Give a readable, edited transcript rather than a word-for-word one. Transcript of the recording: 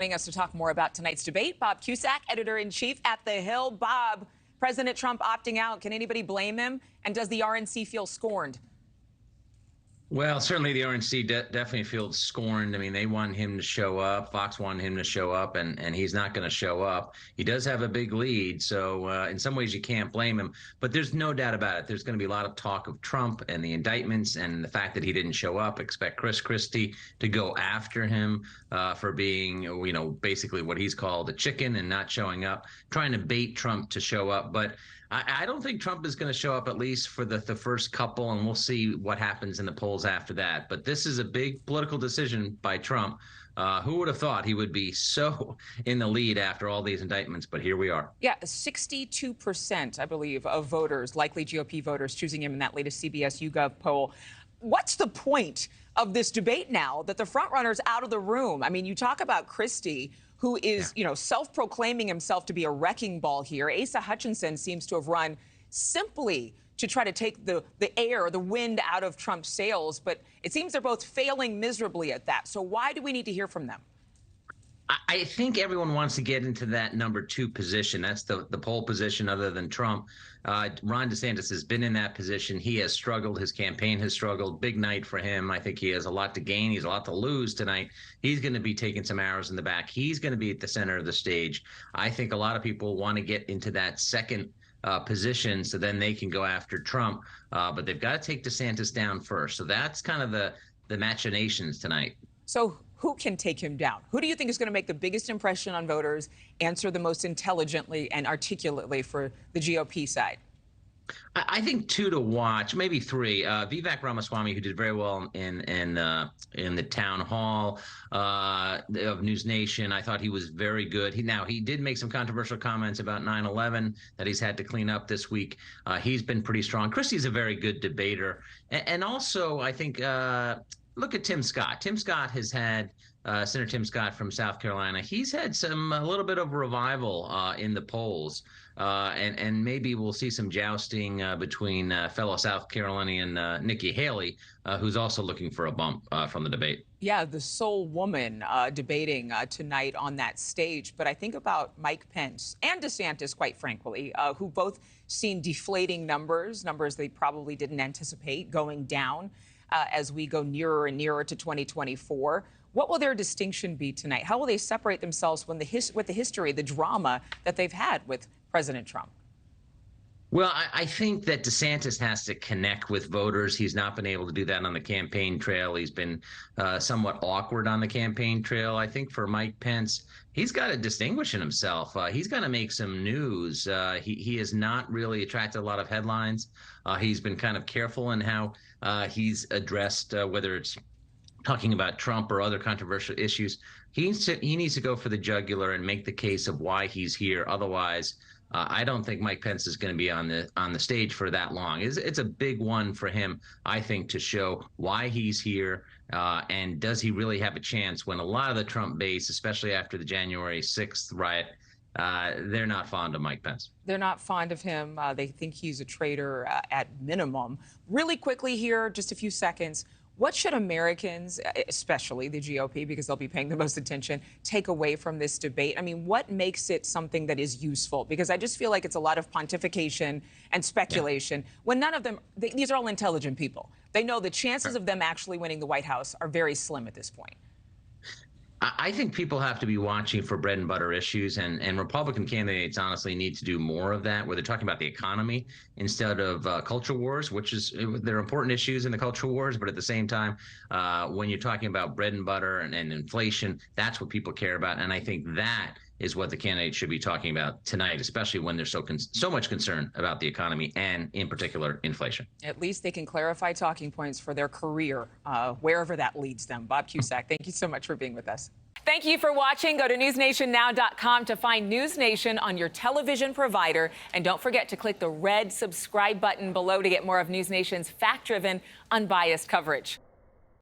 Joining us to talk more about tonight's debate, Bob Cusack, editor-in-chief at The Hill. Bob, President Trump opting out. Can anybody blame him? And does the RNC feel scorned? Well, certainly the RNC definitely feels scorned. I mean, they want him to show up. Fox wanted him to show up, and he's not going to show up. He does have a big lead, so in some ways you can't blame him. But there's no doubt about it. There's going to be a lot of talk of Trump and the indictments and the fact that he didn't show up. Expect Chris Christie to go after him for being, basically what he's called a chicken and not showing up, trying to bait Trump to show up. But I don't think Trump is going to show up, at least for the first couple, and we'll see what happens in the polls after that. But this is a big political decision by Trump. Who would have thought he would be so in the lead after all these indictments? But here we are. Yeah, 62%, I believe, of voters, likely GOP voters, choosing him in that latest CBS YouGov poll. What's the point of this debate now that the frontrunner's out of the room? I mean, you talk about Christie, who is, self-proclaiming himself to be a wrecking ball here. Asa Hutchinson seems to have run simply to try to take the wind out of Trump's sails. But it seems they're both failing miserably at that. So why do we need to hear from them? I think everyone wants to get into that number 2 position. That's the pole position other than Trump. Ron DeSantis has been in that position. He has struggled. His campaign has struggled. Big night for him. I think he has a lot to gain. He has a lot to lose tonight. He's going to be taking some arrows in the back. He's going to be at the center of the stage. I think a lot of people want to get into that second position so then they can go after Trump. But they've got to take DeSantis down first. So that's kind of the machinations tonight. So who can take him down? Who do you think is going to make the biggest impression on voters, answer the most intelligently and articulately for the GOP side? I think 2 to watch, maybe 3. Vivek Ramaswamy, who did very well in the town hall of NewsNation, I thought he was very good. He did make some controversial comments about 9/11 that he's had to clean up this week. He's been pretty strong. Christie's a very good debater, and also I think. Look at Tim Scott. Tim Scott has had Senator Tim Scott from South Carolina. He's had a little bit of revival in the polls, and maybe we'll see some jousting between fellow South Carolinian Nikki Haley, who's also looking for a bump from the debate. Yeah, the sole woman debating tonight on that stage. But I think about Mike Pence and DeSantis, quite frankly, who both seen deflating numbers they probably didn't anticipate going down as we go nearer and nearer to 2024. What will their distinction be tonight? How will they separate themselves with the history, the drama that they've had with President Trump? Well, I think that DeSantis has to connect with voters. He's not been able to do that on the campaign trail. He's been somewhat awkward on the campaign trail. I think for Mike Pence, he's got to distinguish himself. He's got to make some news. He has not really attracted a lot of headlines. He's been kind of careful in how he's addressed whether it's talking about Trump or other controversial issues. He needs to go for the jugular and make the case of why he's here. Otherwise, I don't think Mike Pence is going to be on the stage for that long. It's a big one for him, I think, to show why he's here and does he really have a chance when a lot of the Trump base, especially after the January 6th riot, they're not fond of Mike Pence. They're not fond of him. They think he's a traitor at minimum. Really quickly here, just a few seconds. What should Americans, especially the GOP, because they'll be paying the most attention, take away from this debate? I mean, what makes it something that is useful? Because I just feel like it's a lot of pontification and speculation when none of them, these are all intelligent people. They know the chances of them actually winning the White House are very slim at this point. I think people have to be watching for bread and butter issues, and Republican candidates honestly need to do more of that, where they're talking about the economy instead of culture wars, which is they're important issues in the culture wars. But at the same time, when you're talking about bread and butter and inflation, that's what people care about. And I think that is what the candidates should be talking about tonight, especially when there's so much concern about the economy and, in particular, inflation. At least they can clarify talking points for their career, wherever that leads them. Bob Cusack, thank you so much for being with us. Thank you for watching. Go to newsnationnow.com to find NewsNation on your television provider. And don't forget to click the red subscribe button below to get more of NewsNation's fact-driven, unbiased coverage.